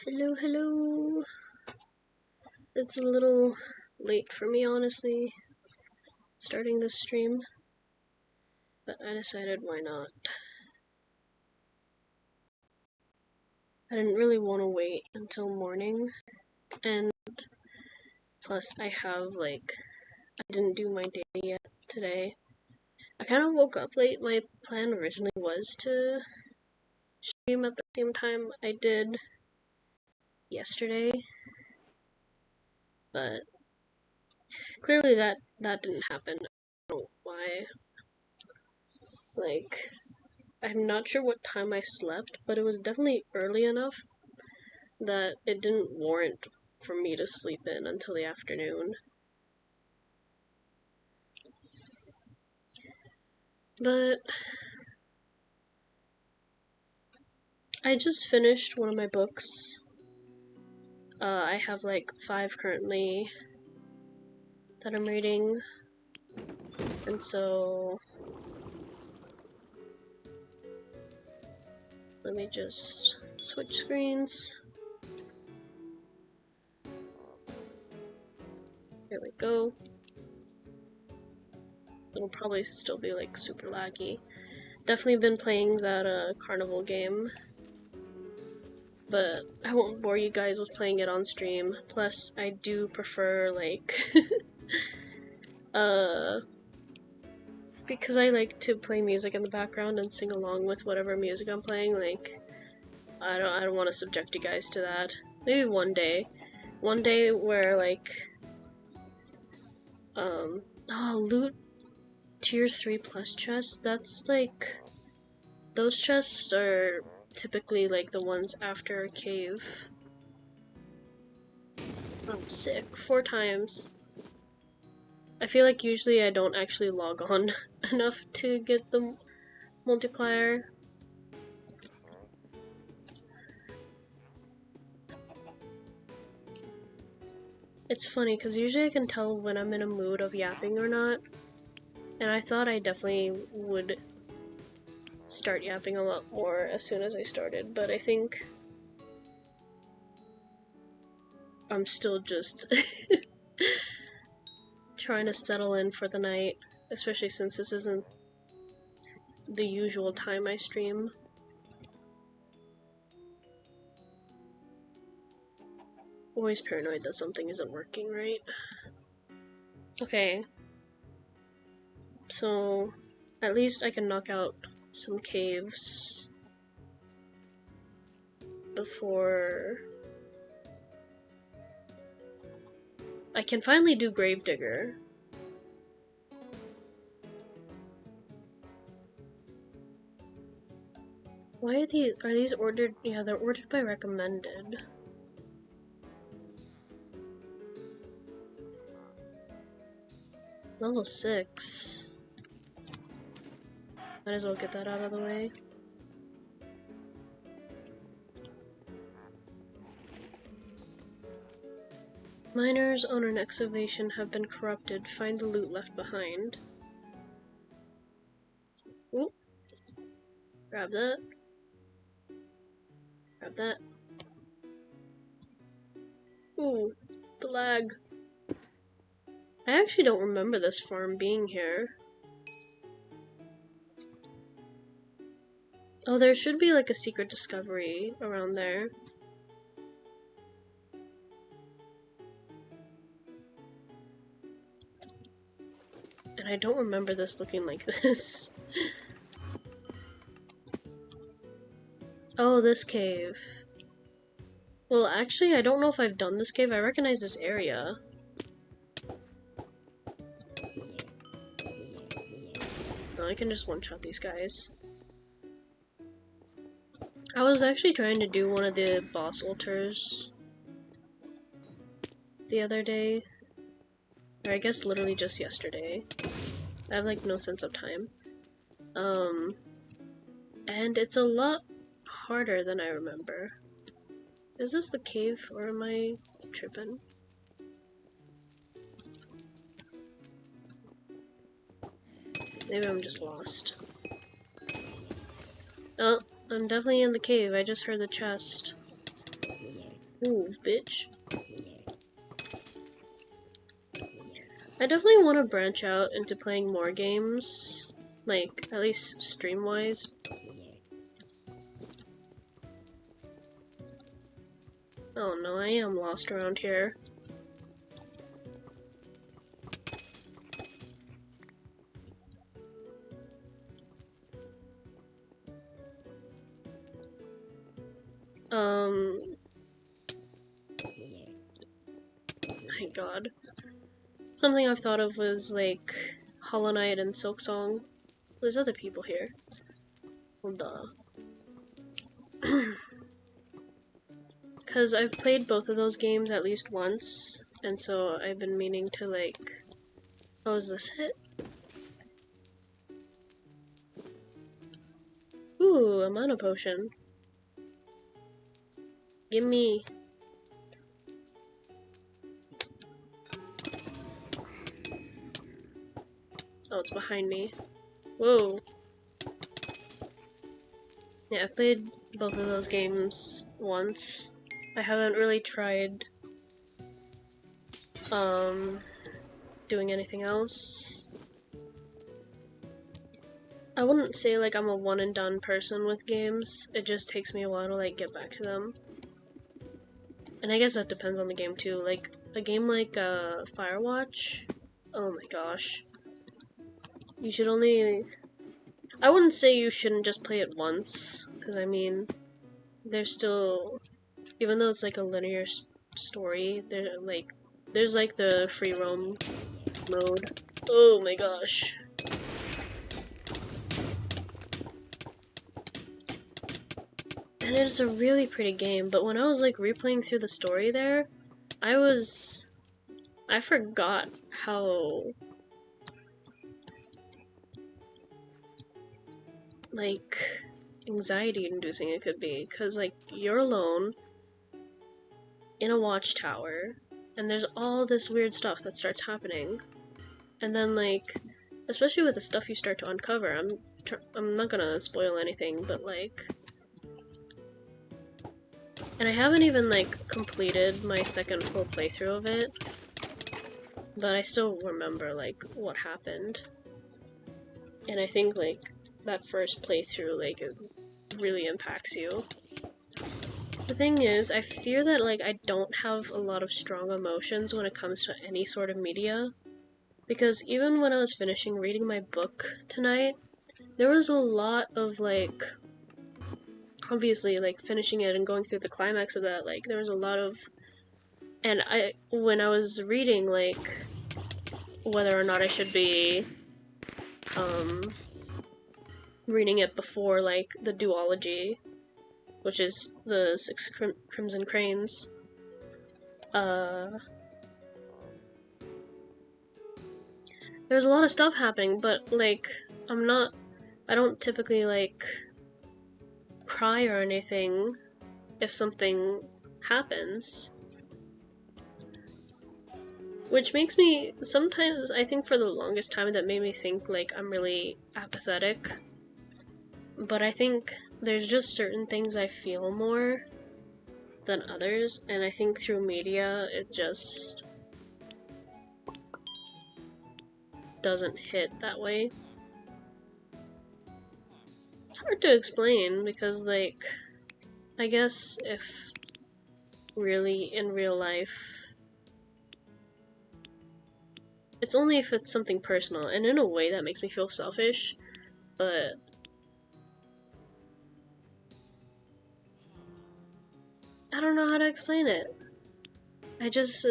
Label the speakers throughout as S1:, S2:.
S1: Hello, hello. It's a little late for me, honestly, starting this stream, but I decided why not. I didn't really want to wait until morning, and plus I didn't do my daily yet today. I kind of woke up late. My plan originally was to stream at the same time I did yesterday, but clearly that didn't happen. I don't know why. I'm not sure what time I slept, but it was definitely early enough that it didn't warrant for me to sleep in until the afternoon. But I just finished one of my books. I have like 5 currently that I'm reading, and so let me just switch screens. Here we go. It'll probably still be like super laggy. Definitely been playing that carnival game, but I won't bore you guys with playing it on stream. Plus, I do prefer because I like to play music in the background and sing along with whatever music I'm playing. I don't want to subject you guys to that. Maybe one day where loot tier 3 plus chests. That's those chests are typically like the ones after a cave. Oh, sick. 4 times. I feel like usually I don't actually log on enough to get the multiplier. It's funny, because usually I can tell when I'm in a mood of yapping or not, and I thought I definitely would start yapping a lot more as soon as I started, but I think I'm still just trying to settle in for the night, especially since this isn't the usual time I stream. Always paranoid that something isn't working right. Okay. So, at least I can knock out some caves before I can finally do Gravedigger. Why are these ordered? Yeah, they're ordered by recommended. Level 6. Might as well get that out of the way. Miners on an excavation have been corrupted. Find the loot left behind. Ooh. Grab that. Grab that. Ooh, the lag. I actually don't remember this farm being here. Oh, there should be like a secret discovery around there. And I don't remember this looking like this. Oh, this cave. Well, actually, I don't know if I've done this cave. I recognize this area. No, I can just one-shot these guys. I was actually trying to do one of the boss altars the other day. Or I guess literally just yesterday. I have like no sense of time. And it's a lot harder than I remember. Is this the cave or am I tripping? Maybe I'm just lost. Oh, I'm definitely in the cave. I just heard the chest. Move, bitch. I definitely want to branch out into playing more games, like, at least stream-wise. Oh no, I am lost around here. My god. Something I've thought of was, like, Hollow Knight and Silksong. There's other people here. Well, duh. Because I've played both of those games at least once, and so I've been meaning to, like... Oh, is this it? Ooh, a mana potion. Gimme. Oh, it's behind me. Whoa. Yeah, I've played both of those games once. I haven't really tried, doing anything else. I wouldn't say, like, I'm a one-and-done person with games. It just takes me a while to, like, get back to them. And I guess that depends on the game, too. Like, a game like, Firewatch? Oh my gosh. You should only... I wouldn't say you shouldn't just play it once, because, I mean, there's still... Even though it's, like, a linear story, there's, like, the free roam mode. Oh my gosh. And it's a really pretty game, but when I was, like, replaying through the story there, I forgot how, like, anxiety-inducing it could be, because, like, you're alone in a watchtower, and there's all this weird stuff that starts happening, and then, like, especially with the stuff you start to uncover, I'm not gonna spoil anything, but, like... And I haven't even, like, completed my second full playthrough of it, but I still remember, like, what happened. And I think, like, that first playthrough, like, it really impacts you. The thing is, I fear that, like, I don't have a lot of strong emotions when it comes to any sort of media. Because even when I was finishing reading my book tonight, there was a lot of, like... Obviously, like, finishing it and going through the climax of that, like, there was a lot of... And when I was reading, like, whether or not I should be, reading it before, like, the duology, which is the 6 Crimson Cranes, there's a lot of stuff happening, but, like, I don't typically, like, cry or anything if something happens. Which makes me, sometimes, I think for the longest time that made me think, like, I'm really apathetic. But I think there's just certain things I feel more than others, and I think through media, it just doesn't hit that way. It's hard to explain, because, like, I guess if really in real life, it's only if it's something personal, and in a way that makes me feel selfish, but I don't know how to explain it. I just,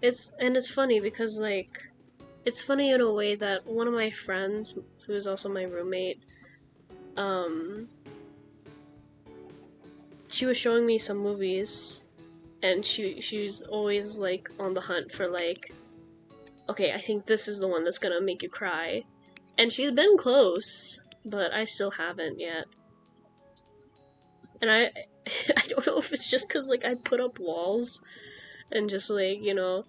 S1: it's funny because, like, it's funny in a way that one of my friends, who is also my roommate, she was showing me some movies, and she's always, like, on the hunt for, like, okay, I think this is the one that's gonna make you cry. And she's been close, but I still haven't yet. And I don't know if it's just because, like, I put up walls and just, like, you know,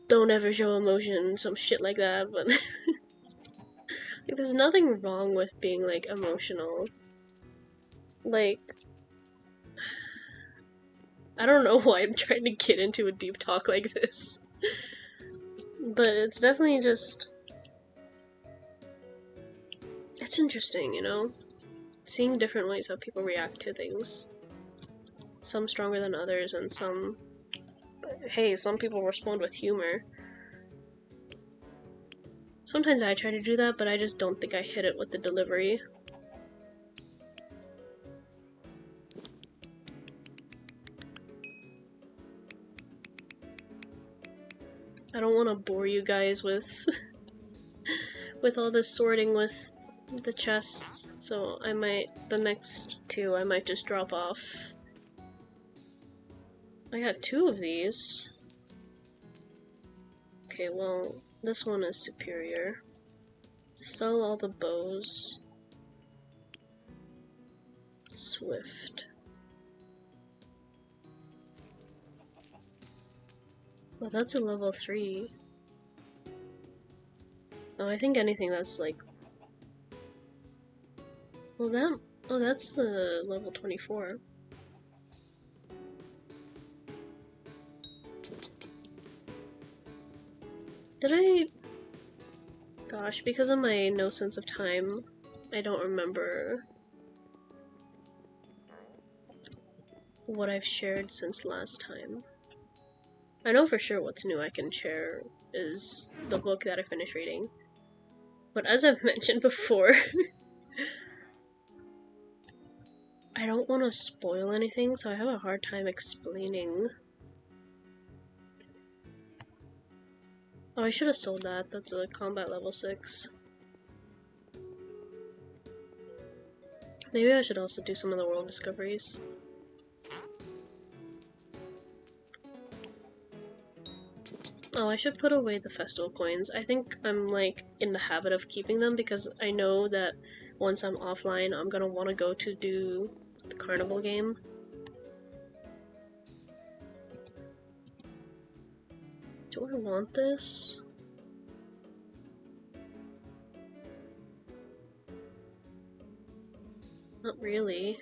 S1: don't ever show emotion, some shit like that, but like, there's nothing wrong with being, like, emotional. Like, I don't know why I'm trying to get into a deep talk like this. But it's definitely just... It's interesting, you know? Seeing different ways how people react to things. Some stronger than others, and some... Hey, some people respond with humor. Sometimes I try to do that, but I just don't think I hit it with the delivery. I don't want to bore you guys with with all this sorting with the chests, so I might, the next two, I might just drop off. I got 2 of these. Okay, well, this one is superior. Sell all the bows. Swift. Oh, that's a level 3. Oh, I think anything that's like... Well, oh, that's the level 24. Did I... Gosh, because of my no sense of time, I don't remember what I've shared since last time. I know for sure what's new I can share is the book that I finished reading. But as I've mentioned before, I don't want to spoil anything, so I have a hard time explaining. Oh, I should have sold that. That's a combat level 6. Maybe I should also do some of the world discoveries. Oh, I should put away the festival coins. I think I'm, like, in the habit of keeping them because I know that once I'm offline, I'm gonna want to go to do the carnival game. Do I want this? Not really.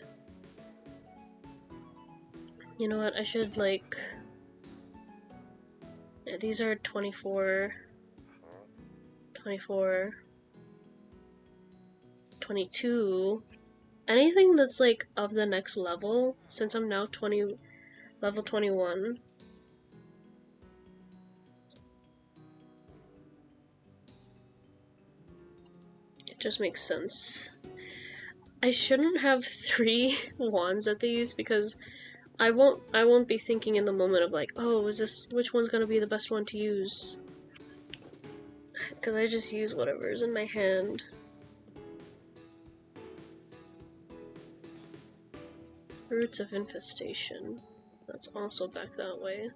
S1: You know what, I should, like... Yeah, these are 24... 24... 22... Anything that's, like, of the next level, since I'm now level 21... It just makes sense. I shouldn't have 3 wands at these because I won't be thinking in the moment of like, oh, which one's gonna be the best one to use? Because I just use whatever's in my hand. Roots of Infestation. That's also back that way.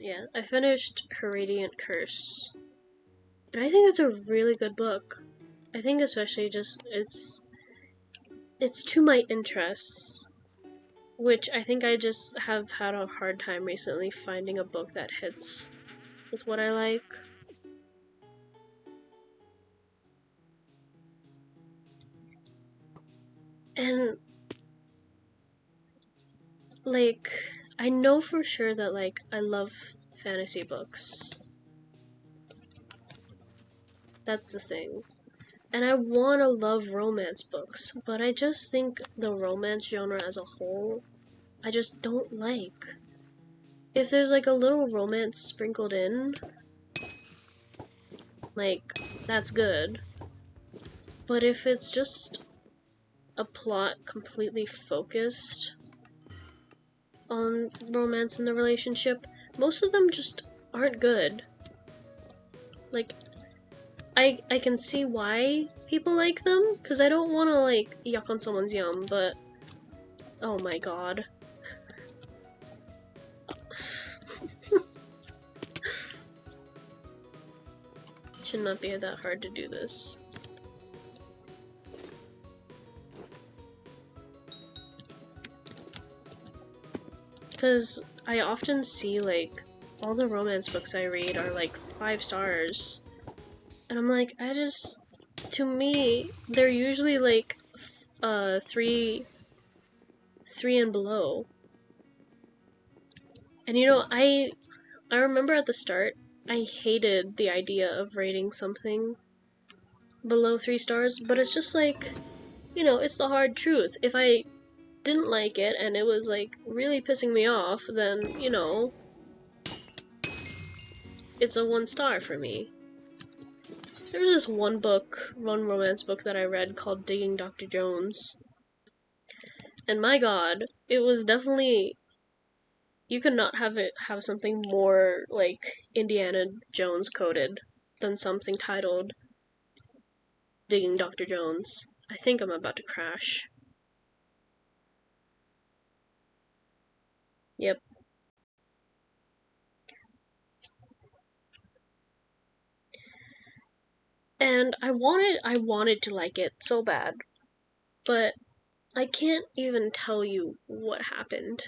S1: Yeah, I finished Her Radiant Curse. And I think it's a really good book. I think especially just, it's to my interests. Which I think I just have had a hard time recently finding a book that hits with what I like. And, like, I know for sure that, like, I love fantasy books. That's the thing. And I want to love romance books, but I just think the romance genre as a whole, I just don't like. If there's, like, a little romance sprinkled in, like, that's good. But if it's just a plot completely focused on romance in the relationship, most of them just aren't good. Like, I can see why people like them, because I don't want to, like, yuck on someone's yum, but... Oh my god. Should not be that hard to do this. Because I often see, like, all the romance books I read are, like, 5 stars. And I'm like, to me, they're usually like, three and below. And you know, I remember at the start, I hated the idea of rating something below 3 stars, but it's just like, you know, it's the hard truth. If I didn't like it and it was like really pissing me off, then, you know, it's a 1 star for me. There was this one romance book that I read called Digging Dr. Jones. And my god, it was definitely, you could not have something more like Indiana Jones coded than something titled Digging Dr. Jones. I think I'm about to crash. Yep. And I wanted to like it so bad, but I can't even tell you what happened.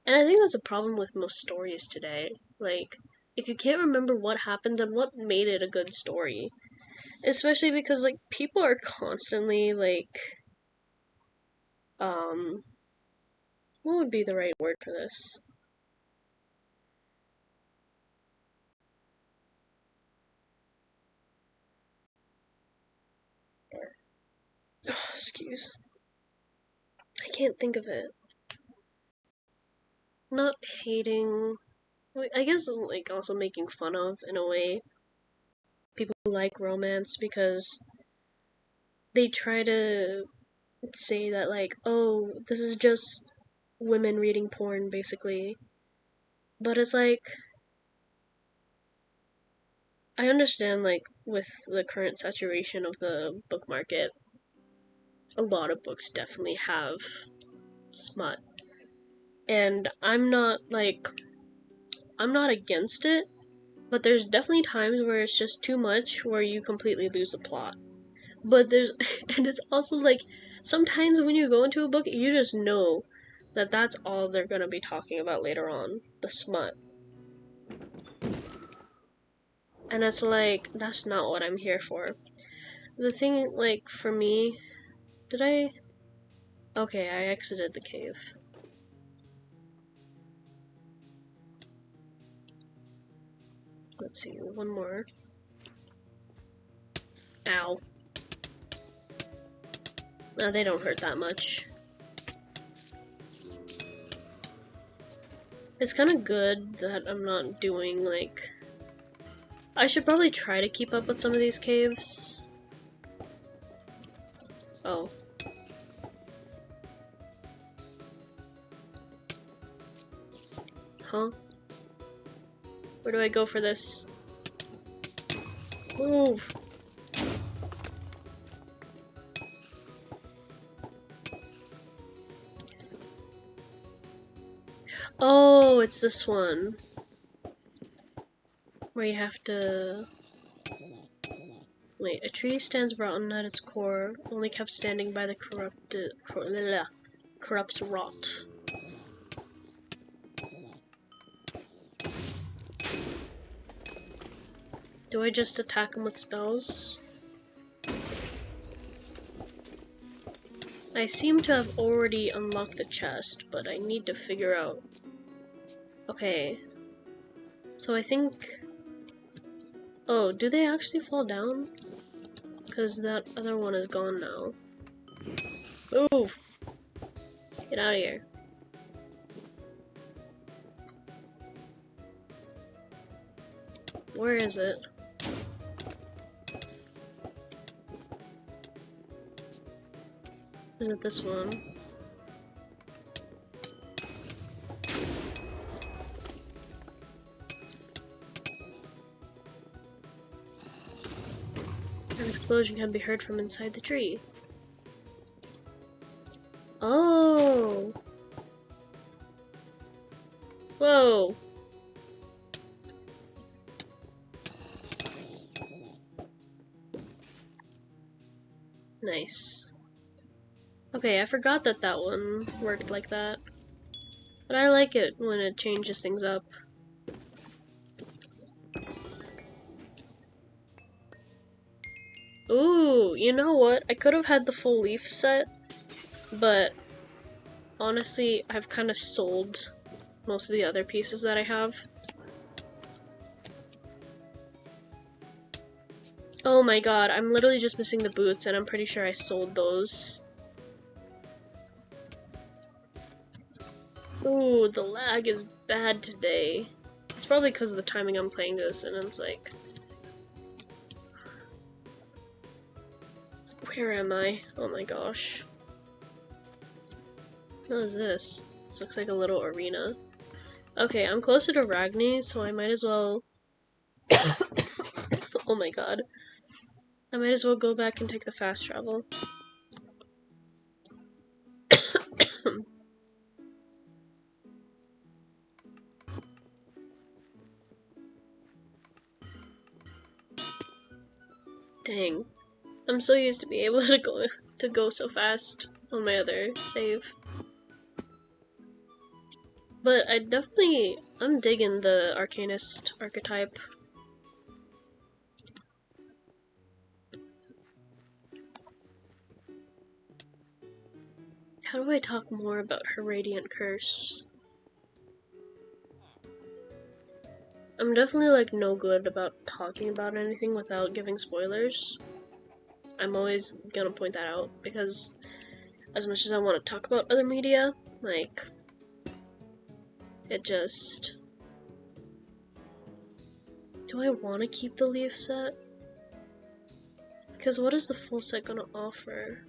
S1: And I think that's a problem with most stories today. Like, if you can't remember what happened, then what made it a good story? Especially because, like, people are constantly, like, what would be the right word for this? Oh, excuse. I can't think of it. Not hating. I guess, like, also making fun of, in a way, people who like romance because they try to say that, like, oh, this is just women reading porn, basically. But it's like, I understand, like, with the current saturation of the book market, a lot of books definitely have smut. And I'm not against it, but there's definitely times where it's just too much, where you completely lose the plot. But and it's also like, sometimes when you go into a book, you just know that that's all they're gonna be talking about later on, the smut. And it's like, that's not what I'm here for. The thing, like, for me, did I? Okay, I exited the cave. Let's see, one more. Ow. No, they don't hurt that much. It's kind of good that I'm not doing, like... I should probably try to keep up with some of these caves. Oh. Huh? Where do I go for this? Move! Oh, it's this one. Where you have to... Wait, a tree stands rotten at its core, only kept standing by the corrupts rot. Do I just attack him with spells? I seem to have already unlocked the chest, but I need to figure out... Okay. So I think... Oh, do they actually fall down? Because that other one is gone now. Move! Get out of here. Where is it? Is it this one? An explosion can be heard from inside the tree. Oh! Whoa! Nice. Okay, I forgot that that one worked like that. But I like it when it changes things up. Ooh, you know what? I could have had the full leaf set, but honestly, I've kind of sold most of the other pieces that I have. Oh my god, I'm literally just missing the boots, and I'm pretty sure I sold those. Ooh, the lag is bad today. It's probably because of the timing I'm playing this, and it's like... Where am I? Oh my gosh. What is this? This looks like a little arena. Okay, I'm closer to Ragni, so I might as well... Oh my god. I might as well go back and take the fast travel. Dang. I'm so used to be able to go so fast on my other save. But I'm digging the Arcanist archetype. How do I talk more about her Radiant Curse? I'm definitely like no good about talking about anything without giving spoilers. I'm always gonna point that out because as much as I want to talk about other media, like, it just... Do I want to keep the leaf set? Because what is the full set gonna offer?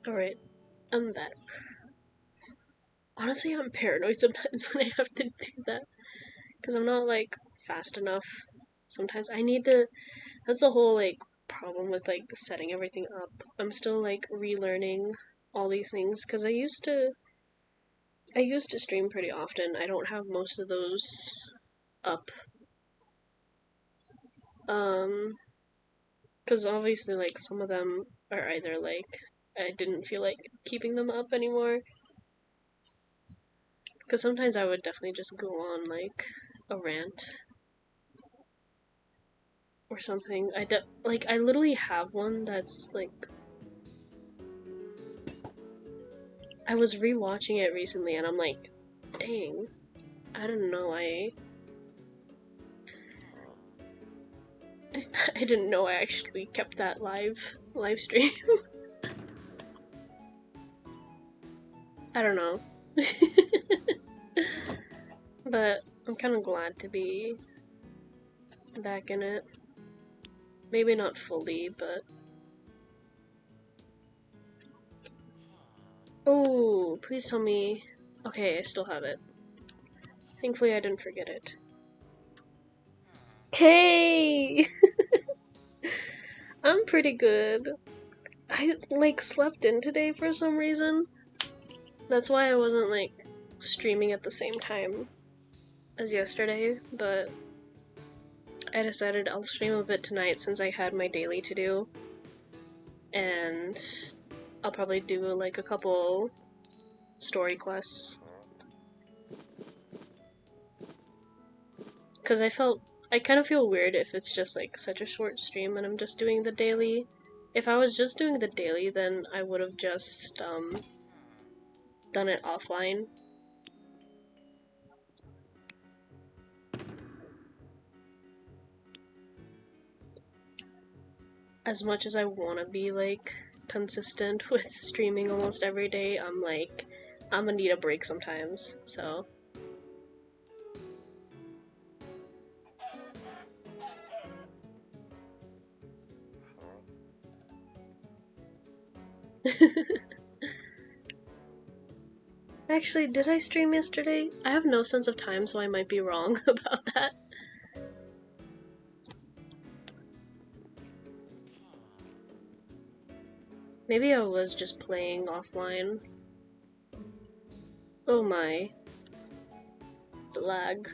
S1: Alright, I'm back. Honestly, I'm paranoid sometimes when I have to do that. Because I'm not, like, fast enough. Sometimes I need to... That's the whole, like, problem with, like, setting everything up. I'm still, like, relearning all these things. Because I used to stream pretty often. I don't have most of those up. Because obviously, like, some of them are either, like, I didn't feel like keeping them up anymore. Because sometimes I would definitely just go on, like, a rant or something. I literally have one that's, like, I was rewatching it recently and I'm like, dang, I don't know, I didn't know I actually kept that live stream. I don't know. But I'm kind of glad to be back in it. Maybe not fully, but... Oh, please tell me... Okay, I still have it. Thankfully I didn't forget it. Okay! I'm pretty good. I, like, slept in today for some reason. That's why I wasn't, like, streaming at the same time as yesterday, but I decided I'll stream a bit tonight since I had my daily to do. And I'll probably do, like, a couple story quests. Because I kind of feel weird if it's just, like, such a short stream and I'm just doing the daily. If I was just doing the daily, then I would have just, done it offline. As much as I want to be, like, consistent with streaming almost every day, I'm like, I'm gonna need a break sometimes, so. Actually, did I stream yesterday? I have no sense of time, so I might be wrong about that. Maybe I was just playing offline. Oh my. The lag.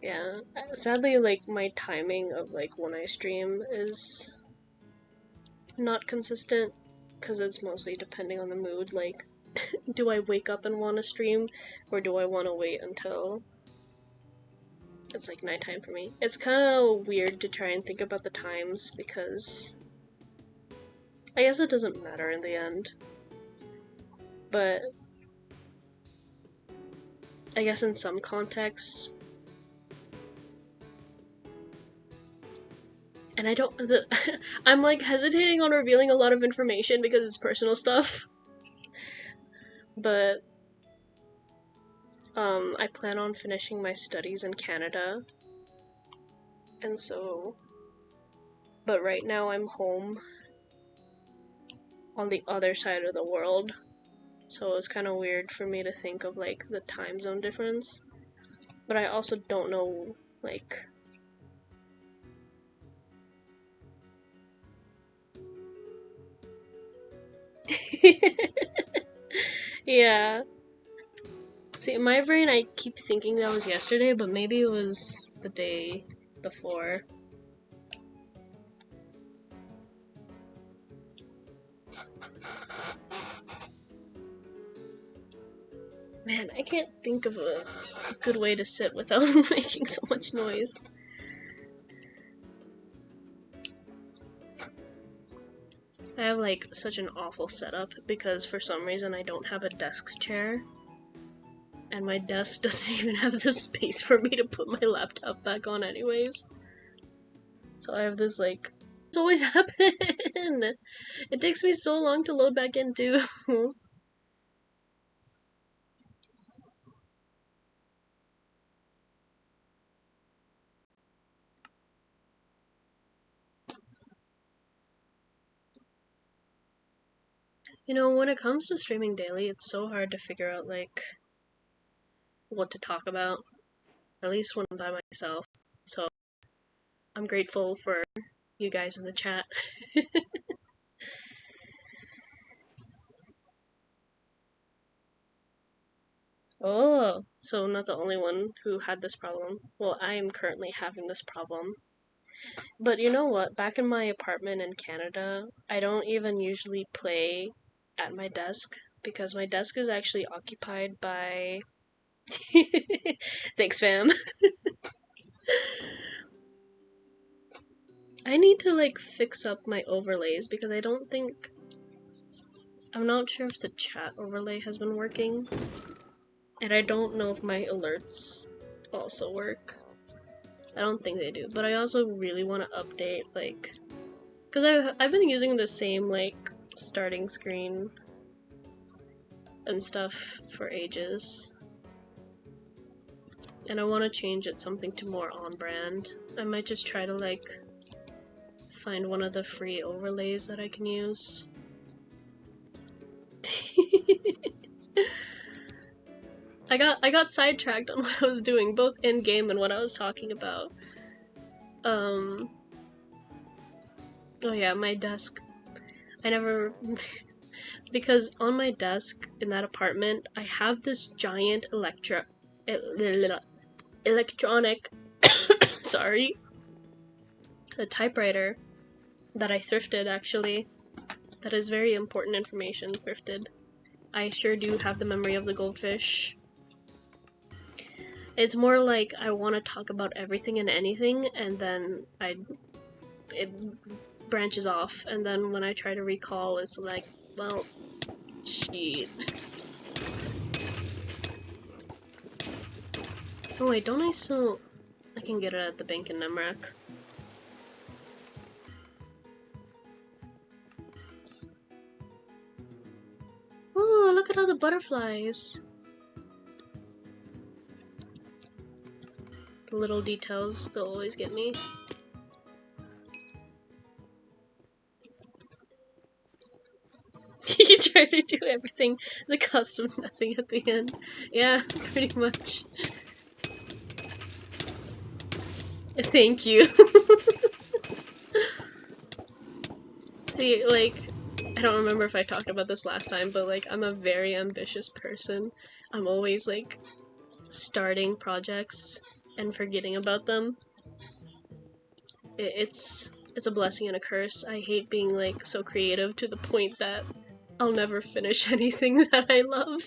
S1: Yeah, sadly, like, my timing of, like, when I stream is not consistent, because it's mostly depending on the mood. Like, do I wake up and want to stream, or do I want to wait until it's, like, nighttime for me? It's kind of weird to try and think about the times, because I guess it doesn't matter in the end, but I guess in some contexts, and I don't, I'm, like, hesitating on revealing a lot of information because it's personal stuff, but I plan on finishing my studies in Canada, and so, but right now I'm home on the other side of the world, so it's kind of weird for me to think of, like, the time zone difference, but I also don't know, like, yeah. See, in my brain, I keep thinking that was yesterday, but maybe it was the day before. Man, I can't think of a good way to sit without making so much noise. I have, like, such an awful setup because for some reason I don't have a desk chair. And my desk doesn't even have the space for me to put my laptop back on anyways. So I have this, like... It's always happen! It takes me so long to load back in, too. You know, when it comes to streaming daily, it's so hard to figure out, like, what to talk about. At least when I'm by myself. So, I'm grateful for you guys in the chat. So I'm not the only one who had this problem. Well, I am currently having this problem. But you know what? Back in my apartment in Canada, I don't even usually play at my desk because my desk is actually occupied by. Thanks, fam. I need to like fix up my overlays because I don't think. I'm not sure if the chat overlay has been working. And I don't know if my alerts also work. I don't think they do. But I also really want to update, like. Because I've been using the same, like, starting screen and stuff for ages. And I want to change it something to more on brand. I might just try to, like, find one of the free overlays that I can use. I got sidetracked on what I was doing, both in game and what I was talking about. Oh yeah, my desk. I never because on my desk in that apartment, I have this giant electronic sorry, a typewriter that I thrifted actually. That is very important information, thrifted. I sure do have the memory of the goldfish. It's more like I want to talk about everything and anything, and then it branches off, and then when I try to recall, it's like, well, shit. Oh wait, don't I still... I can get it at the bank in Nemrak. Oh, look at all the butterflies! The little details, they'll always get me. You try to do everything, the cost of nothing at the end. Yeah, pretty much. Thank you. See, like, I don't remember if I talked about this last time, but like, I'm a very ambitious person. I'm always like, starting projects and forgetting about them. It's a blessing and a curse. I hate being like so creative to the point that I'll never finish anything that I love.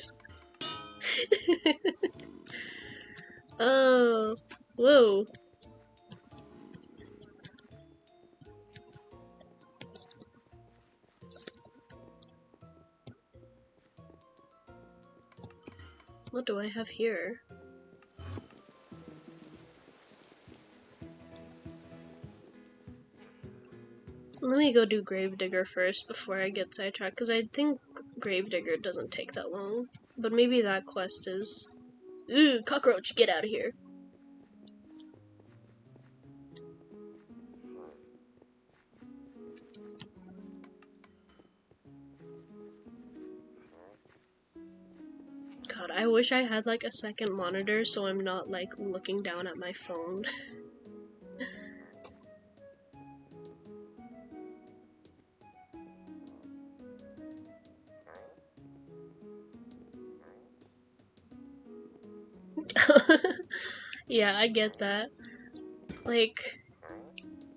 S1: Oh, whoa. What do I have here? Let me go do Gravedigger first before I get sidetracked, because I think Gravedigger doesn't take that long. But maybe that quest is... Ooh, cockroach, get out of here. God, I wish I had like a second monitor so I'm not like looking down at my phone. Yeah, I get that. Like,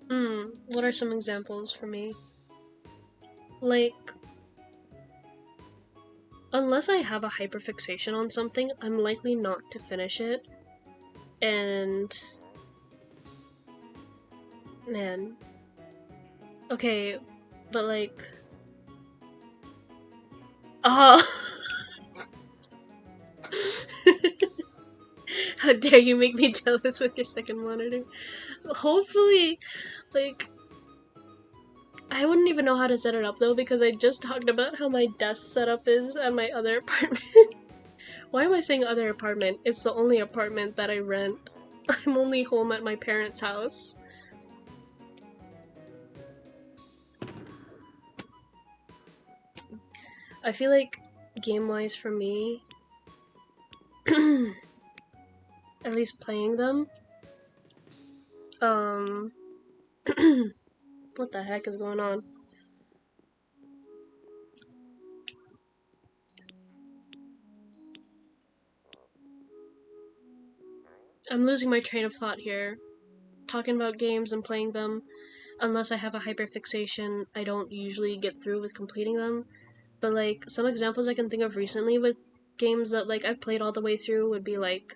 S1: what are some examples for me? Like, unless I have a hyperfixation on something, I'm likely not to finish it. And... man. Okay, but like... Oh! How dare you make me jealous with your second monitor. Hopefully, like... I wouldn't even know how to set it up though, because I just talked about how my desk setup is at my other apartment. Why am I saying other apartment? It's the only apartment that I rent. I'm only home at my parents' house. I feel like, game-wise for me, at least playing them, what the heck is going on? I'm losing my train of thought here. Talking about games and playing them, unless I have a hyperfixation, I don't usually get through with completing them. But, like, some examples I can think of recently with games that, like, I've played all the way through would be, like,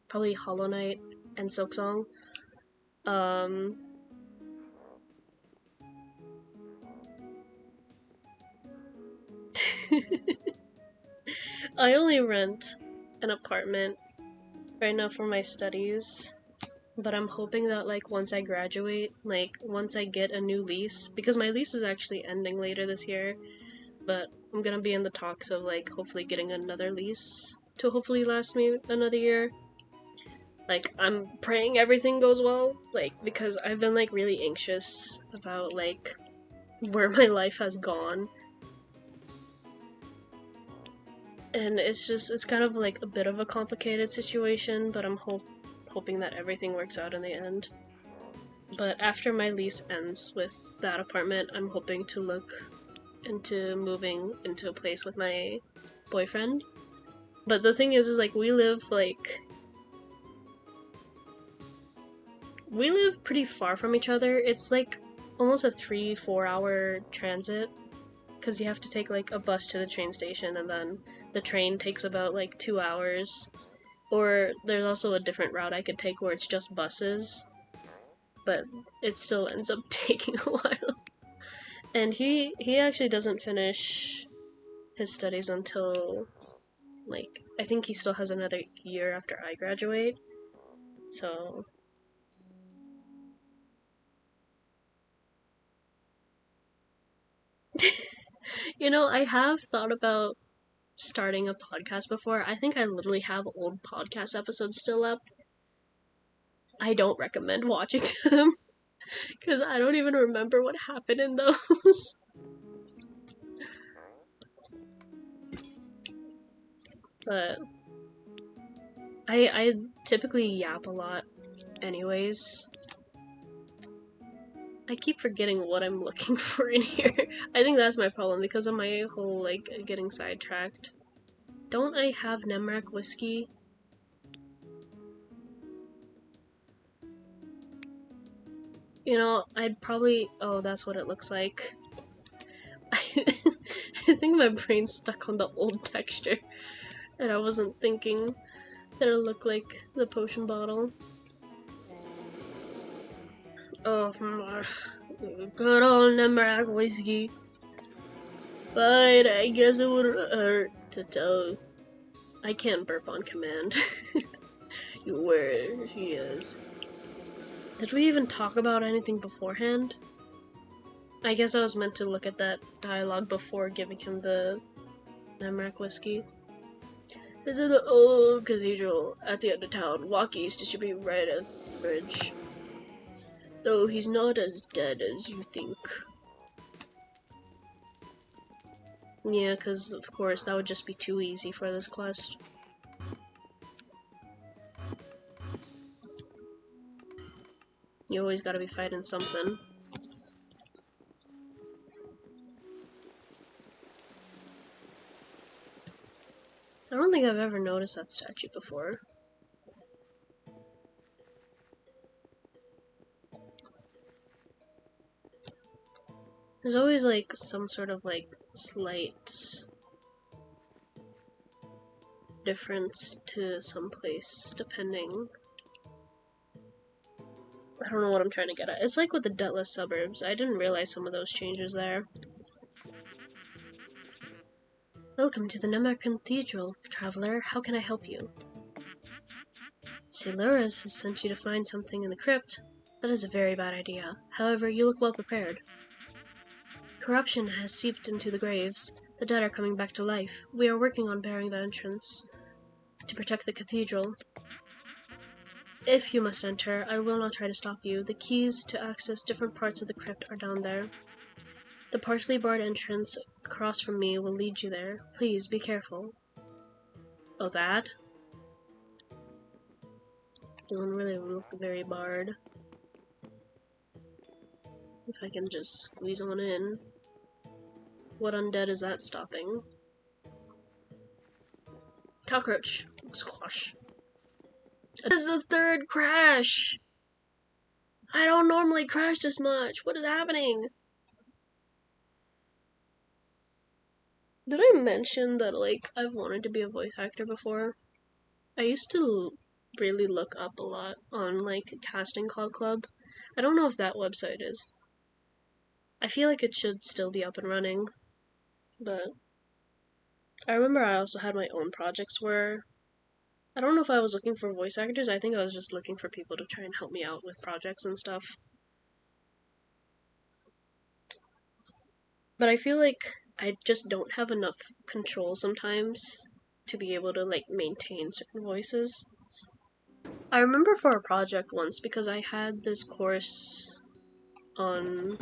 S1: probably Hollow Knight and Silksong. I only rent an apartment right now for my studies, but I'm hoping that, like, once I graduate, like, once I get a new lease, because my lease is actually ending later this year, but I'm gonna be in the talks of, like, hopefully getting another lease to hopefully last me another year. Like, I'm praying everything goes well, like, because I've been, like, really anxious about, like, where my life has gone. And it's kind of, like, a bit of a complicated situation, but I'm hoping that everything works out in the end. But after my lease ends with that apartment, I'm hoping to look into moving into a place with my boyfriend. But the thing is like, we live pretty far from each other. It's like almost a 3-4 hour transit, because you have to take like a bus to the train station, and then the train takes about like 2 hours. Or there's also a different route I could take where it's just buses, but it still ends up taking a while. And he actually doesn't finish his studies until, like, I think he still has another year after I graduate. So you know, I have thought about starting a podcast before. I think I literally have old podcast episodes still up. I don't recommend watching them because I don't even remember what happened in those. But I typically yap a lot anyways. I keep forgetting what I'm looking for in here. I think that's my problem because of my whole, like, getting sidetracked. Don't I have Nemrak whiskey? You know, I'd probably... Oh, that's what it looks like. I think my brain's stuck on the old texture, and I wasn't thinking that it looked like the potion bottle. Oh, good old Nemrak whiskey. But I guess it wouldn't hurt to tell. I can't burp on command. Where he is. Did we even talk about anything beforehand? I guess I was meant to look at that dialogue before giving him the Nemrak whiskey. This is the old cathedral at the end of town. Walk east, it should be right at the bridge. Though he's not as dead as you think. Yeah, because of course that would just be too easy for this quest. You always gotta be fighting something. I don't think I've ever noticed that statue before. There's always, like, some sort of, like, slight difference to some place, depending. I don't know what I'm trying to get at. It's like with the Detless suburbs. I didn't realize some of those changes there. Welcome to the Nemrak Cathedral, traveler. How can I help you? Siluris has sent you to find something in the crypt. That is a very bad idea. However, you look well prepared. Corruption has seeped into the graves. The dead are coming back to life. We are working on barring the entrance to protect the cathedral. If you must enter, I will not try to stop you. The keys to access different parts of the crypt are down there. The partially barred entrance across from me will lead you there. Please, be careful. Oh, that? Doesn't really look very barred. If I can just squeeze on in. What undead is that stopping? Cockroach. Squash. This is the third crash! I don't normally crash this much. What is happening? Did I mention that, like, I've wanted to be a voice actor before? I used to really look up a lot on, like, Casting Call Club. I don't know if that website is. I feel like it should still be up and running, but I remember I also had my own projects where I don't know if I was looking for voice actors. I think I was just looking for people to try and help me out with projects and stuff. But I feel like I just don't have enough control sometimes to be able to, like, maintain certain voices. I remember for a project once, because I had this course on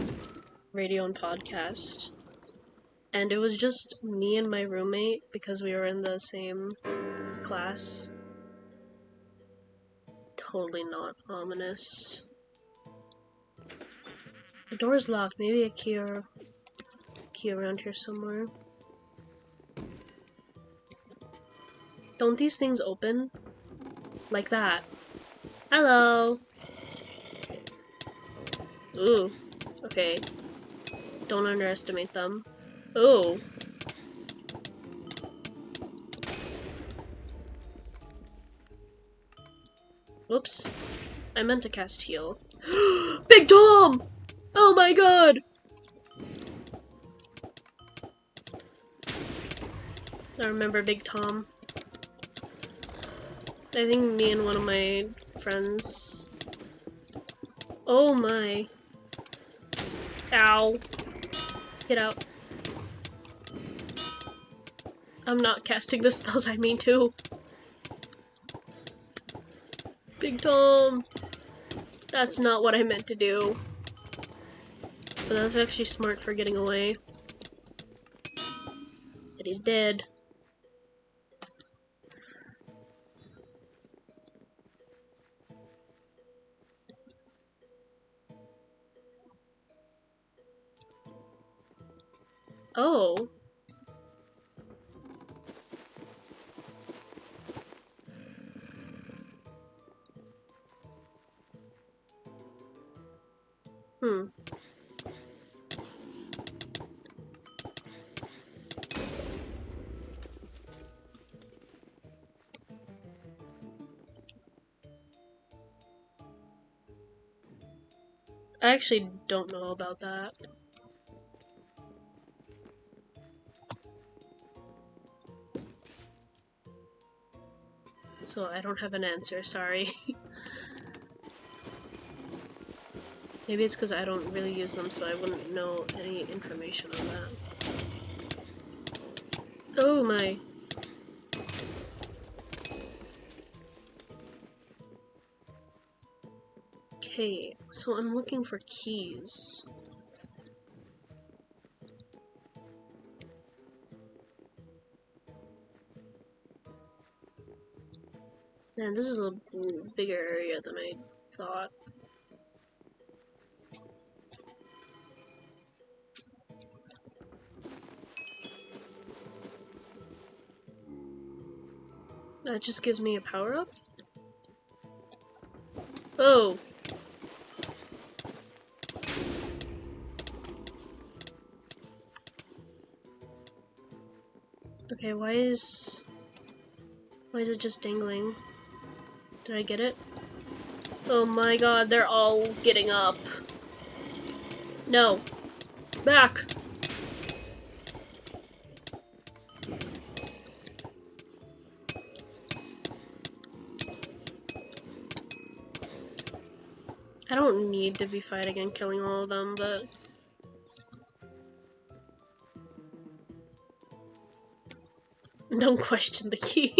S1: radio and podcast, and it was just me and my roommate because we were in the same class. Totally not ominous. The door's locked. Maybe a key around here somewhere. Don't these things open? Like that. Hello! Ooh. Okay. Don't underestimate them. Ooh. Whoops. I meant to cast heal. Big Tom! Oh my god! I remember Big Tom. I think me and one of my friends... Oh my. Ow. Get out. I'm not casting the spells I mean to. Big Tom! That's not what I meant to do. But that's actually smart for getting away. But he's dead. Oh. I actually don't know about that. So I don't have an answer, sorry. Maybe it's because I don't really use them, so I wouldn't know any information on that. Oh my. Okay, so I'm looking for keys. Man, this is a bigger area than I thought. That just gives me a power-up? Oh! Okay, why is it just dangling? Did I get it? Oh my god, they're all getting up. No. Back! I don't need to be fighting and killing all of them, but... Don't question the key.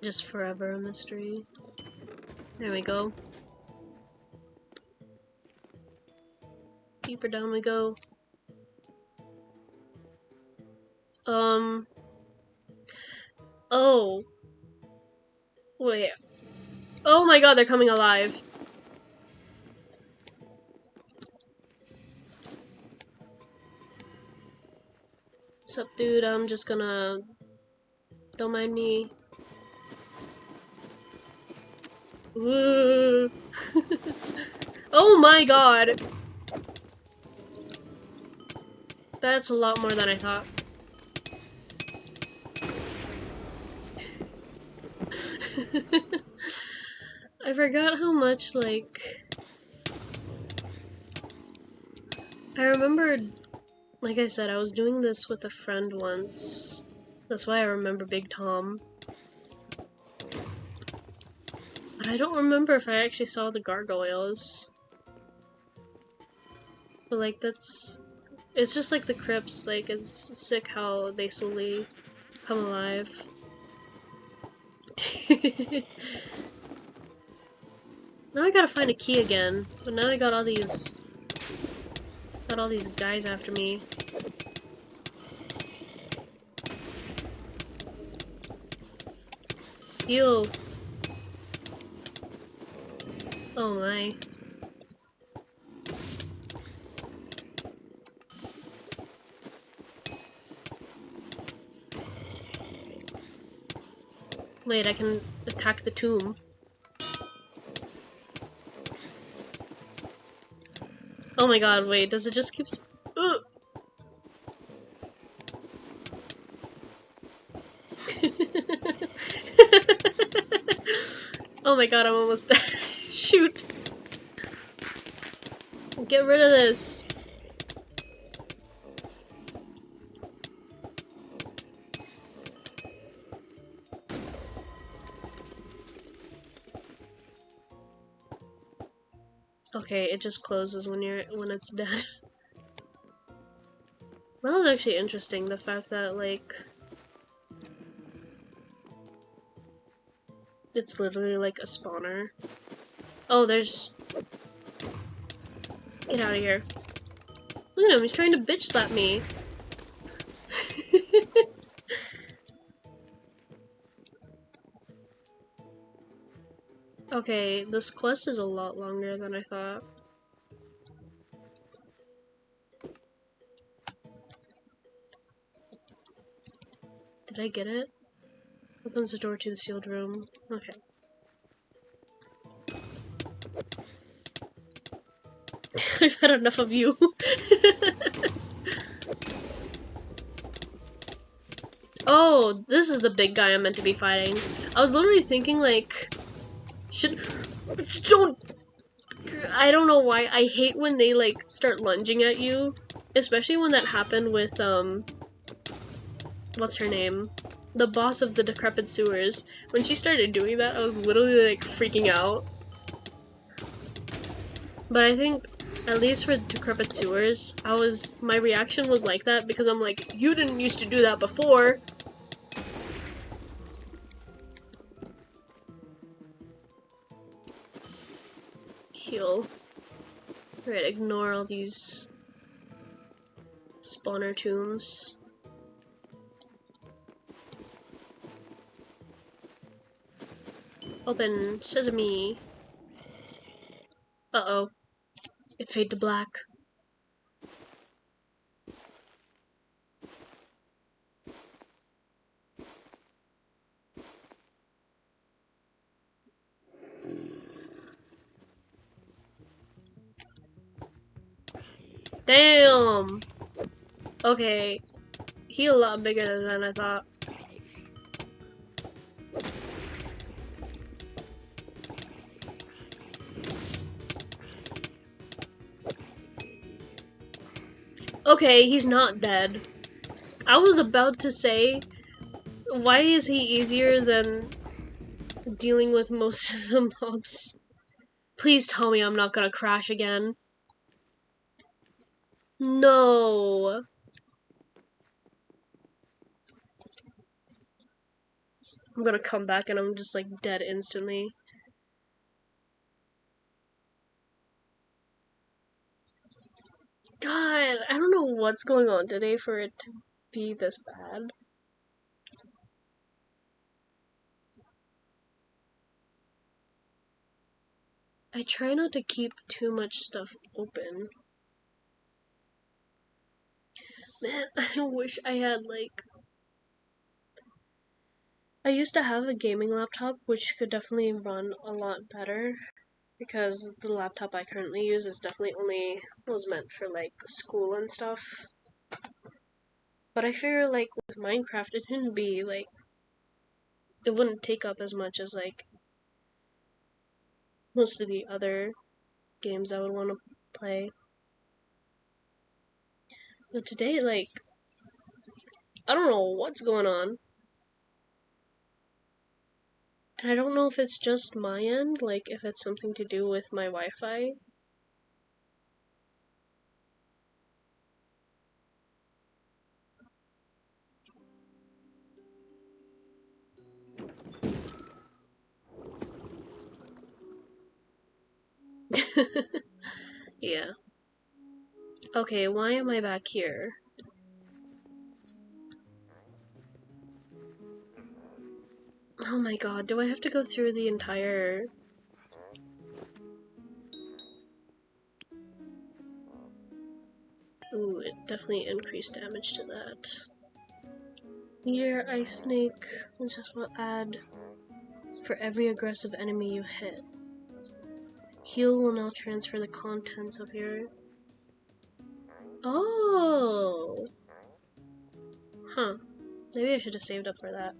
S1: Just forever a mystery. There we go. Deeper down we go. Oh. Wait. Oh my god, they're coming alive. Sup, dude, I'm just gonna Don't mind me. Woo. Oh my god! That's a lot more than I thought. I forgot how much, like... I remembered, like I said, I was doing this with a friend once. That's why I remember Big Tom. But I don't remember if I actually saw the gargoyles. But, like, that's... It's just like the crypts, like, it's sick how they slowly come alive. Now I gotta find a key again, but now I got all these guys after me. Ew. Oh my. Wait, I can attack the tomb. Oh my god, wait, does it just keep Ugh! Oh my god, I'm almost dead. Shoot! Get rid of this! Okay, it just closes when it's dead. That was actually interesting, the fact that, like... It's literally like a spawner. Oh, there's... Get out of here. Look at him, he's trying to bitch slap me. Okay, this quest is a lot longer than I thought. Did I get it? Opens the door to the sealed room. Okay. I've had enough of you. Oh, this is the big guy I'm meant to be fighting. I was literally thinking, like, I don't know why, I hate when they, like, start lunging at you. Especially when that happened with, what's her name? The boss of the Decrepit Sewers. When she started doing that, I was literally, like, freaking out. But I think, at least for Decrepit Sewers, my reaction was like that because I'm like, you didn't used to do that before! Heal. Alright, ignore all these spawner tombs. Open sesame. Uh-oh. It faded to black. Damn! Okay. He a lot bigger than I thought. Okay, he's not dead. I was about to say, why is he easier than dealing with most of the mobs? Please tell me I'm not gonna crash again. No. I'm gonna come back and I'm just like dead instantly. God, I don't know what's going on today for it to be this bad. I try not to keep too much stuff open. Man, I wish I had, like... I used to have a gaming laptop, which could definitely run a lot better, because the laptop I currently use is definitely only was meant for like school and stuff. But I figure like with Minecraft, it wouldn't be like it wouldn't take up as much as like most of the other games I would want to play. But today, like, I don't know what's going on. And I don't know if it's just my end, like if it's something to do with my Wi-Fi. Yeah. Okay, why am I back here? Oh my god, do I have to go through the entire... Ooh, it definitely increased damage to that. Meteor, Ice Snake, this just will add for every aggressive enemy you hit. Heal will now transfer the contents of your... Oh! Huh. Maybe I should have saved up for that.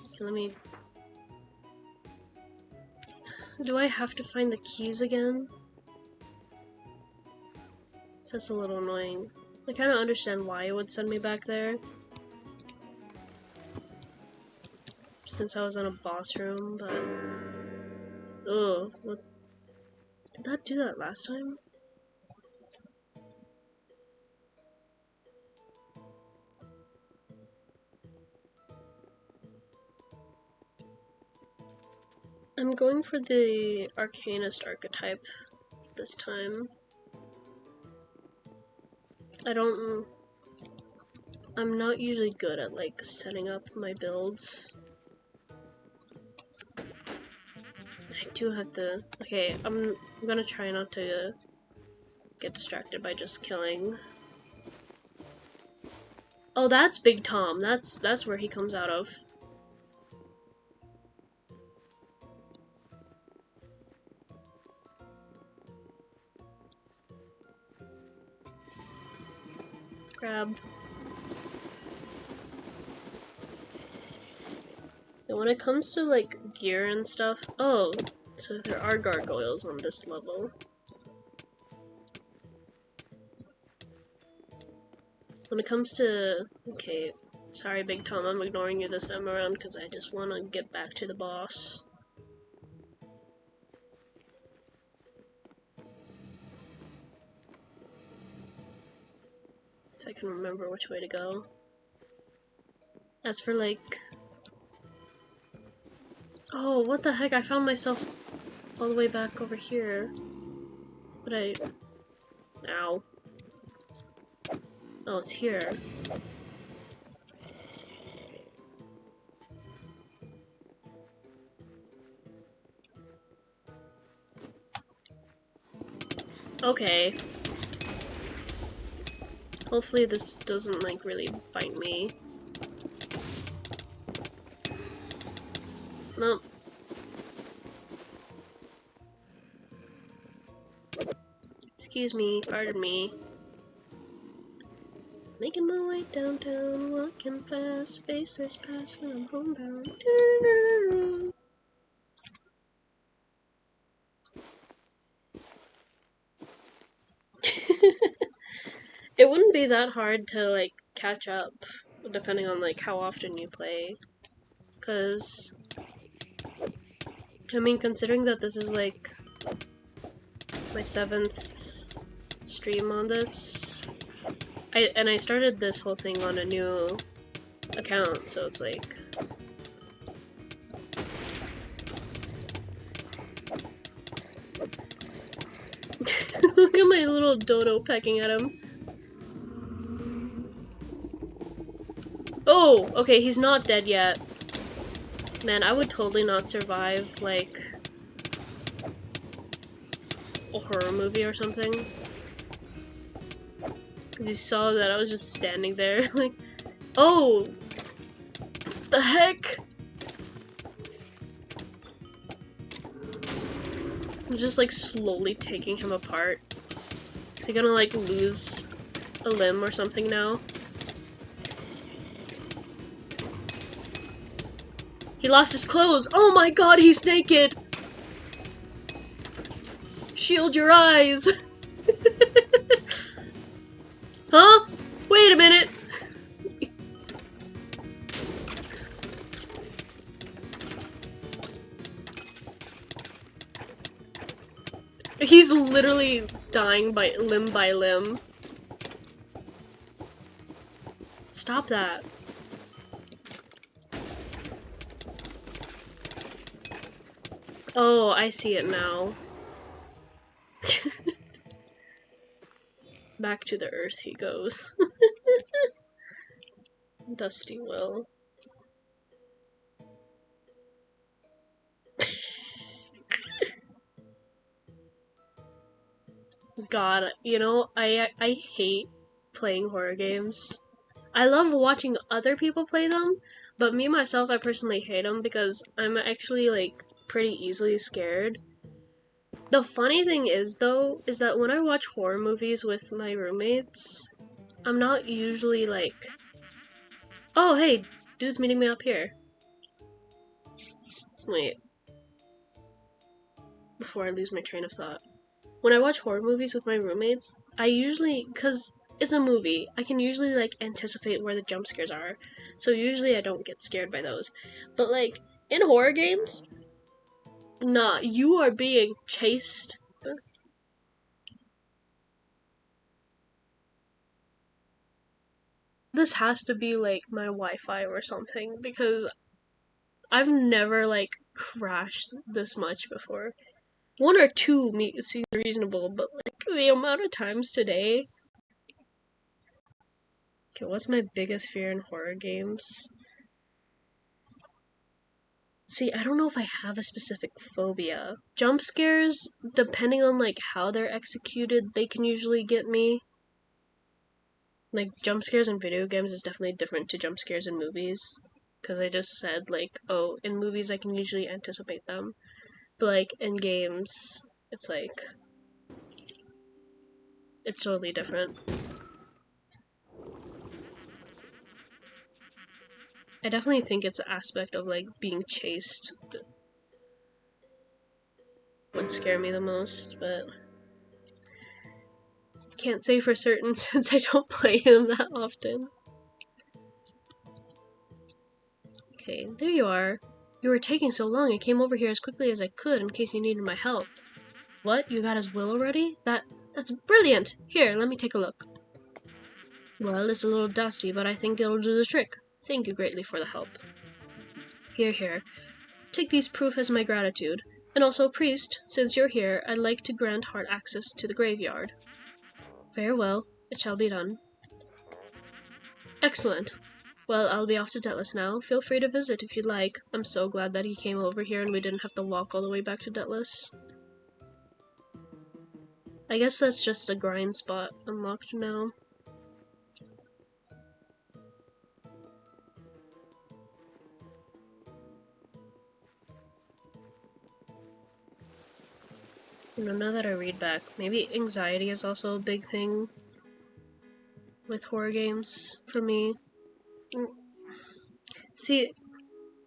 S1: Okay, let me... Do I have to find the keys again? So that's a little annoying. I kind of understand why it would send me back there. Since I was in a boss room, but... Ugh. What... Did that do that last time? I'm going for the Arcanist archetype this time. I'm not usually good at like setting up my builds. I do have to... Okay, I'm gonna try not to get distracted by just killing. Oh, that's Big Tom. That's where he comes out of. Grab. And when it comes to like gear and stuff, oh, so there are gargoyles on this level. When it comes to... Okay, sorry Big Tom, I'm ignoring you this time around because I just want to get back to the boss. If I can remember which way to go. As for like... Oh, what the heck, I found myself all the way back over here. But I... Ow. Oh, it's here. Okay. Hopefully this doesn't, like, really bite me. Nope. Excuse me, pardon me. Making my way downtown, walking fast, faces pass, I'm homebound. It wouldn't be that hard to, like, catch up, depending on, like, how often you play. 'Cause, I mean, considering that this is, like, my 7th stream on this, I started this whole thing on a new account, so it's like... Look at my little dodo pecking at him. Oh, okay, he's not dead yet. Man, I would totally not survive, like, a horror movie or something. You saw that I was just standing there, like, oh! the heck? I'm just like slowly taking him apart. Is he gonna like lose a limb or something now? He lost his clothes! Oh my god, he's naked! Shield your eyes! Huh? Wait a minute! He's literally dying by limb. Stop that. Oh, I see it now. Back to the earth he goes. Dusty Will. God, you know, I hate playing horror games. I love watching other people play them, but me myself, I personally hate them because I'm actually like pretty easily scared. The funny thing is though, is that when I watch horror movies with my roommates, I'm not usually like, oh hey, dude's meeting me up here. Wait. Before I lose my train of thought. When I watch horror movies with my roommates, I usually, cause it's a movie, I can usually like anticipate where the jump scares are. So usually I don't get scared by those. But like, in horror games, nah, you are being chased. This has to be like my Wi-Fi or something, because I've never like crashed this much before. One or two seems reasonable, but like the amount of times today. Okay, what's my biggest fear in horror games? See, I don't know if I have a specific phobia. Jump scares, depending on like how they're executed, they can usually get me. Like jump scares in video games is definitely different to jump scares in movies. Because I just said like, oh, in movies I can usually anticipate them. But like in games, it's like it's totally different. I definitely think it's an aspect of like being chased that would scare me the most, but can't say for certain since I don't play him that often. Okay, there you are. You were taking so long, I came over here as quickly as I could in case you needed my help. What? You got his will already? That's brilliant! Here, let me take a look. Well, it's a little dusty, but I think it'll do the trick. Thank you greatly for the help. Here. Take these proof as my gratitude. And also, priest, since you're here, I'd like to grant Hart access to the graveyard. Very well, it shall be done. Excellent. Well, I'll be off to Detless now. Feel free to visit if you'd like. I'm so glad that he came over here and we didn't have to walk all the way back to Detless. I guess that's just a grind spot unlocked now. You know, now that I read back, maybe anxiety is also a big thing with horror games for me. See,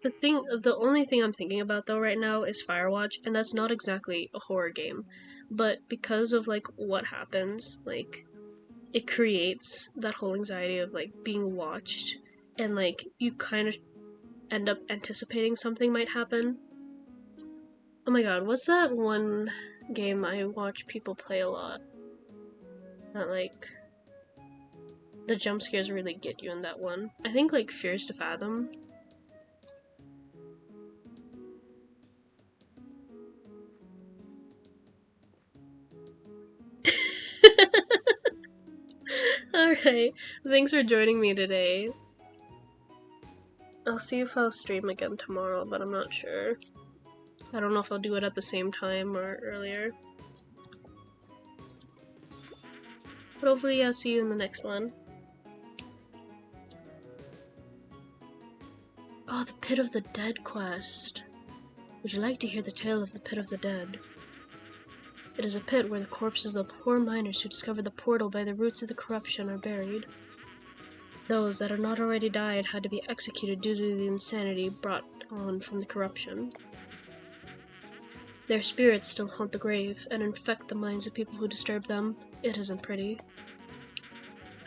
S1: the only thing I'm thinking about though right now is Firewatch, and that's not exactly a horror game. But because of like what happens, like it creates that whole anxiety of like being watched, and like you kind of end up anticipating something might happen. Oh my god, what's that one game I watch people play a lot? That like the jump scares really get you in that one. I think like Fears to Fathom. Alright, thanks for joining me today. I'll see if I'll stream again tomorrow, but I'm not sure. I don't know if I'll do it at the same time or earlier. But hopefully I'll see you in the next one. Oh, the Pit of the Dead quest. Would you like to hear the tale of the Pit of the Dead? It is a pit where the corpses of the poor miners who discovered the portal by the roots of the corruption are buried. Those that had not already died had to be executed due to the insanity brought on from the corruption. Their spirits still haunt the grave and infect the minds of people who disturb them. It isn't pretty.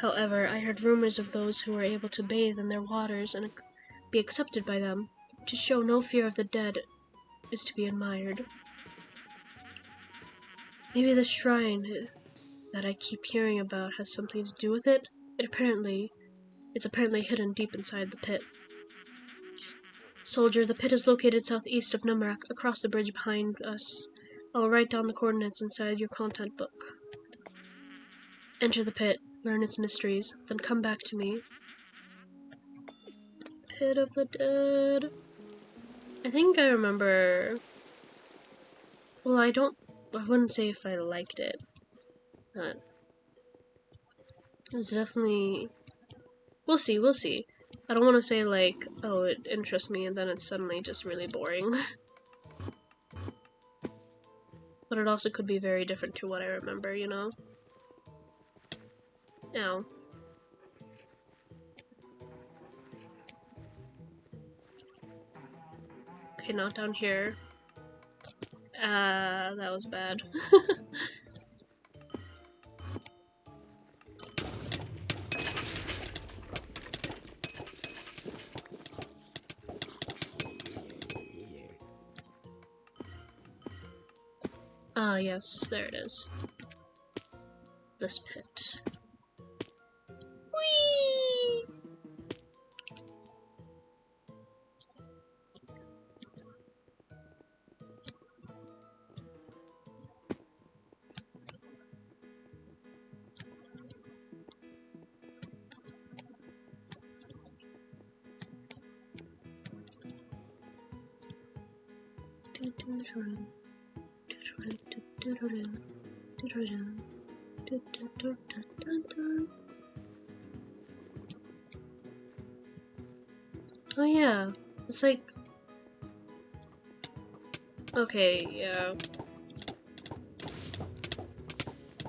S1: However, I heard rumors of those who were able to bathe in their waters and be accepted by them. To show no fear of the dead is to be admired. Maybe the shrine that I keep hearing about has something to do with it. It's apparently hidden deep inside the pit. Soldier, the pit is located southeast of Numrak, across the bridge behind us. I'll write down the coordinates inside your content book. Enter the pit, learn its mysteries, then come back to me. Pit of the Dead. I think I remember... Well, I wouldn't say if I liked it, but it's definitely... We'll see. I don't want to say, like, oh, it interests me, and then it's suddenly just really boring. But it also could be very different to what I remember, you know? Ow. Okay, not down here. That was bad. Ah, yes, there it is. This pit. Whee! Oh yeah, it's like... Okay, yeah.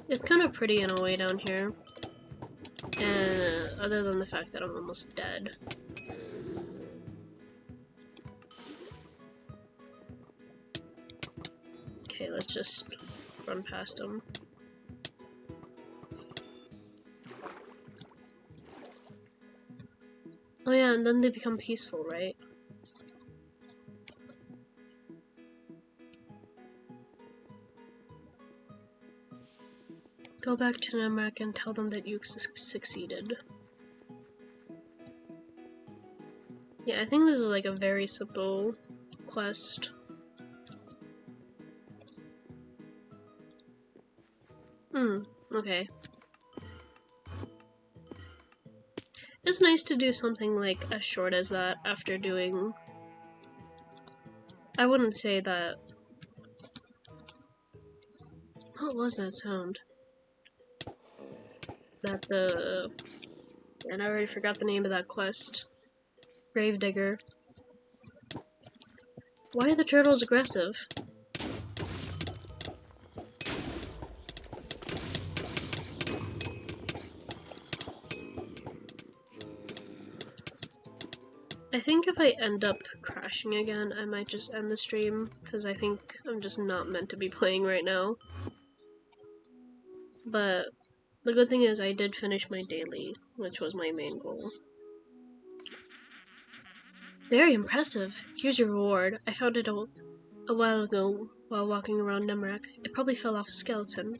S1: It's kind of pretty in a way down here. And other than the fact that I'm almost dead. Okay, let's just run past them. Oh yeah, and then they become peaceful, right? Go back to Namrak and tell them that you succeeded. Yeah, I think this is like a very simple quest. Okay. It's nice to do something like as short as that after doing... I wouldn't say that... What was that sound? And I already forgot the name of that quest. Gravedigger. Why are the turtles aggressive? I think if I end up crashing again, I might just end the stream, because I think I'm just not meant to be playing right now. But the good thing is I did finish my daily, which was my main goal. Very impressive. Here's your reward. I found it a while ago while walking around Nemrak. It probably fell off a skeleton.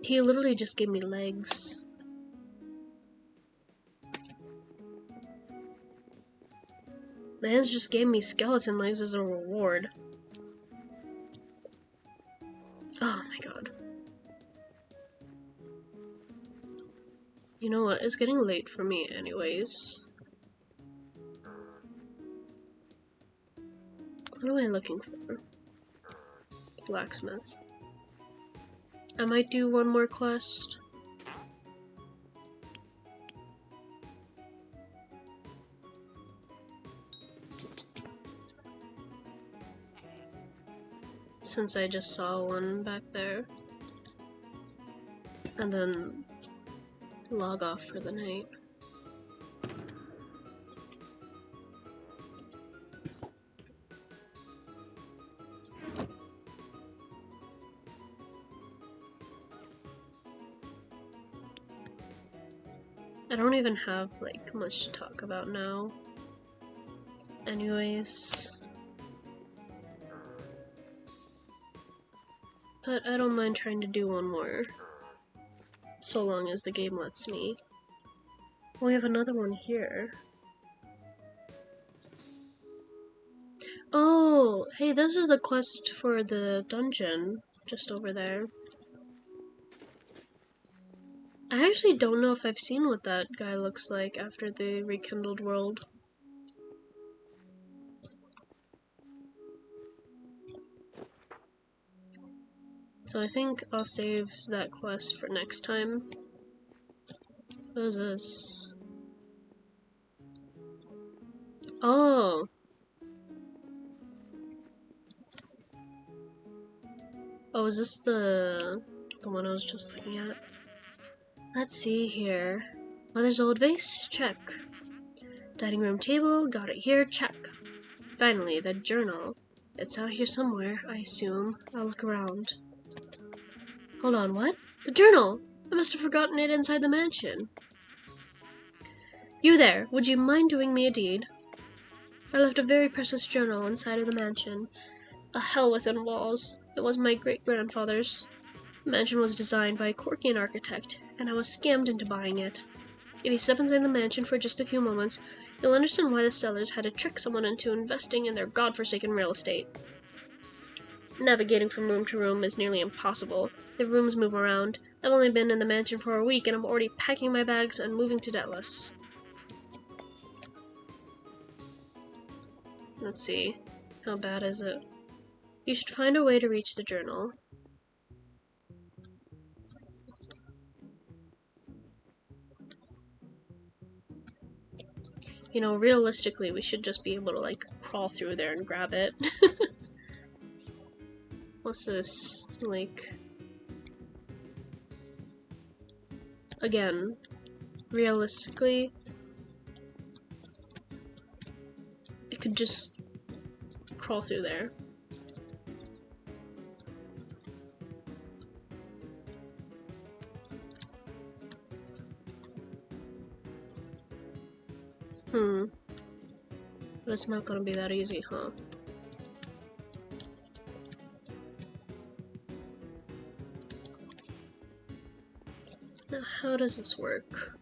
S1: He literally just gave me legs. Man's just gave me skeleton legs as a reward. Oh my god. You know what? It's getting late for me anyways. What am I looking for? Blacksmith. I might do one more quest. since I just saw one back there. And then log off for the night. I don't even have, like, much to talk about now. Anyways. But I don't mind trying to do one more. So long as the game lets me. We have another one here. Oh, hey, this is the quest for the dungeon. Just over there. I actually don't know if I've seen what that guy looks like after the rekindled world. So I think I'll save that quest for next time. What is this? Oh! Oh, is this the one I was just looking at? Let's see here. Mother's old vase? Check. Dining room table? Got it here? Check. Finally, the journal. It's out here somewhere, I assume. I'll look around. Hold on, what? The journal! I must have forgotten it inside the mansion. You there, would you mind doing me a deed? I left a very precious journal inside of the mansion. A hell within walls. It was my great-grandfather's. The mansion was designed by a Corkian architect, and I was scammed into buying it. If you step inside the mansion for just a few moments, you'll understand why the sellers had to trick someone into investing in their godforsaken real estate. Navigating from room to room is nearly impossible. The rooms move around. I've only been in the mansion for a week, and I'm already packing my bags and moving to Deathless. Let's see. How bad is it? You should find a way to reach the journal. You know, realistically, we should just be able to, like, crawl through there and grab it. What's this? Like... Again, realistically, I could just crawl through there. But it's not gonna be that easy, huh? Now, how does this work?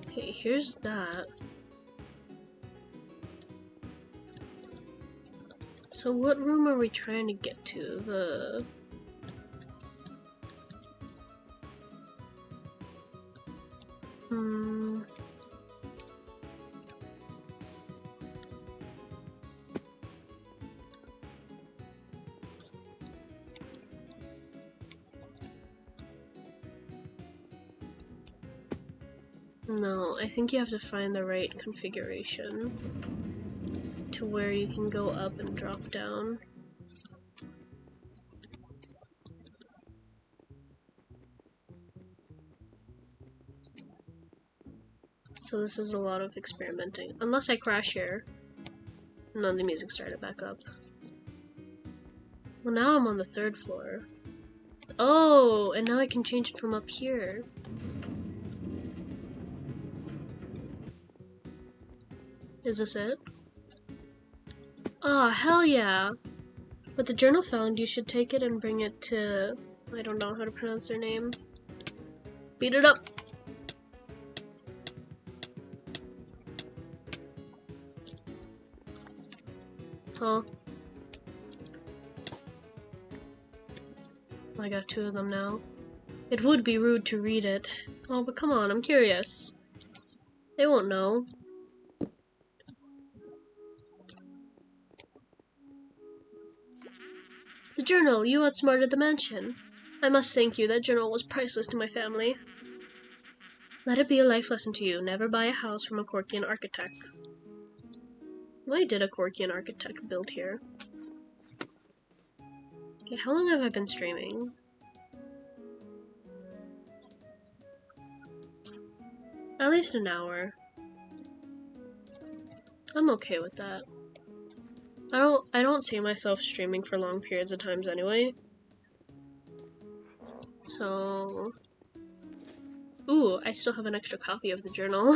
S1: Okay, here's that. So what room are we trying to get to? The... No, I think you have to find the right configuration to where you can go up and drop down. So this is a lot of experimenting. Unless I crash here. No, the music started back up. Well, now I'm on the 3rd floor. Oh, and now I can change it from up here. Is this it? Oh, hell yeah! With the journal found, you should take it and bring it to... I don't know how to pronounce their name. Beat it up! Huh? I got 2 of them now. It would be rude to read it. Oh, but come on, I'm curious. They won't know. The journal! Journal, you outsmarted the mansion. I must thank you. That journal was priceless to my family. Let it be a life lesson to you. Never buy a house from a Corkian architect. Why did a Corkian architect build here? Okay, how long have I been streaming? At least an hour. I'm okay with that. I don't see myself streaming for long periods of times anyway. So... Ooh, I still have an extra copy of the journal.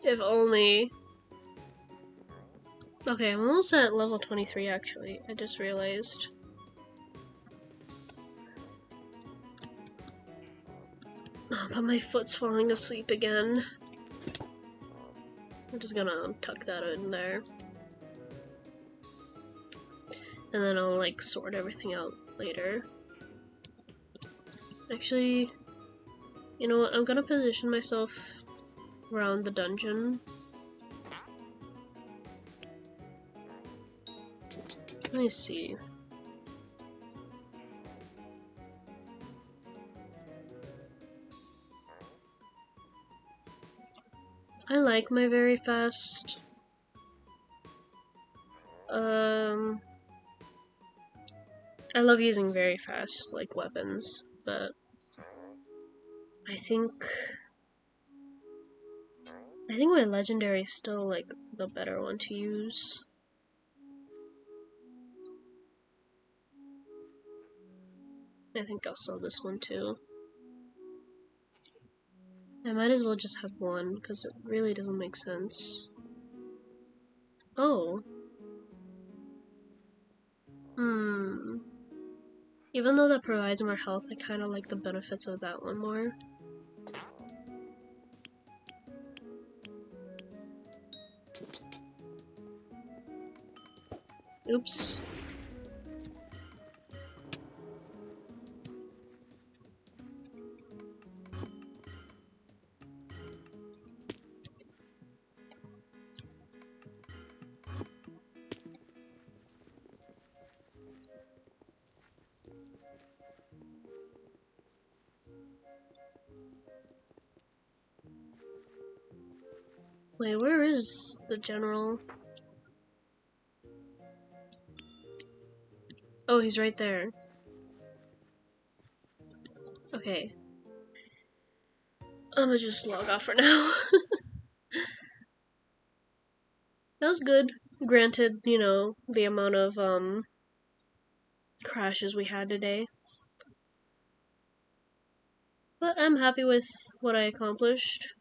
S1: If only. Okay, I'm almost at level 23 actually. I just realized. Oh, but my foot's falling asleep again. I'm just gonna tuck that in there. And then I'll like sort everything out later. Actually, you know what? I'm gonna position myself around the dungeon. Let me see. I like my very fast. I love using very fast, like, weapons, but I think my legendary is still, like, the better one to use. I think I'll sell this one too. I might as well just have one, because it really doesn't make sense. Oh. Even though that provides more health, I kind of like the benefits of that one more. Oops. Wait, where is the general? Oh, he's right there. Okay. I'm gonna just log off for now. That was good. Granted, you know, the amount of, crashes we had today. But I'm happy with what I accomplished.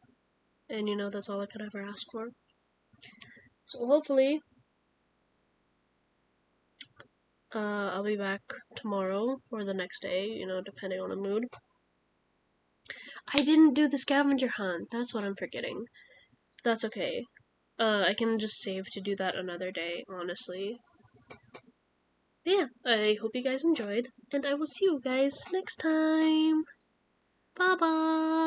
S1: And, you know, that's all I could ever ask for. So hopefully, I'll be back tomorrow or the next day, you know, depending on the mood. I didn't do the scavenger hunt. That's what I'm forgetting. That's okay. I can just save to do that another day, honestly. But yeah, I hope you guys enjoyed, and I will see you guys next time. Bye-bye!